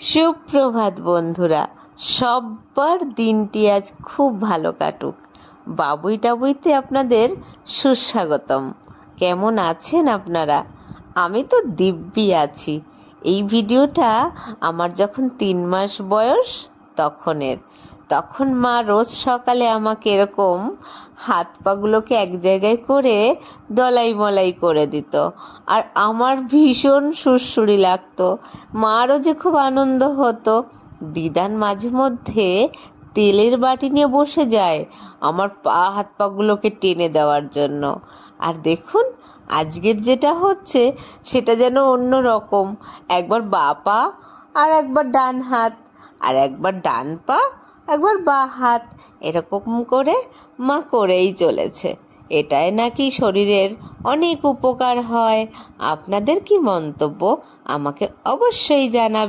সুপ্রভাত বন্ধুরা, সবার দিনটি আজ খুব ভালো কাটুক। বাবুই টাবুইতে আপনাদের সুস্বাগতম। কেমন আছেন আপনারা? আমি তো দিব্যি আছি। এই ভিডিওটা আমার যখন 3 মাস বয়স তখন মা রোজ সকালে আমাকে এরকম হাত পাগুলোকে এক জায়গায় করে দলাই মলাই করে দিত, আর আমার ভীষণ সুড়সুড়ি লাগতো। মারও যে খুব আনন্দ হতো। দিদান মাঝে মধ্যে তেলের বাটি নিয়ে বসে যায় আমার হাত পাগুলোকে টেনে দেওয়ার জন্য। আর দেখুন, আজকের যেটা হচ্ছে সেটা যেন অন্য রকম। একবার বা পা, আর একবার ডান হাত, আর একবার ডান পা, একবার বা হাত, এরকম করে মা করেই চলেছে। এটাই নাকি শরীরের অনেক উপকার হয়। আপনাদের কি মন্তব্য আমাকে অবশ্যই জানাবেন।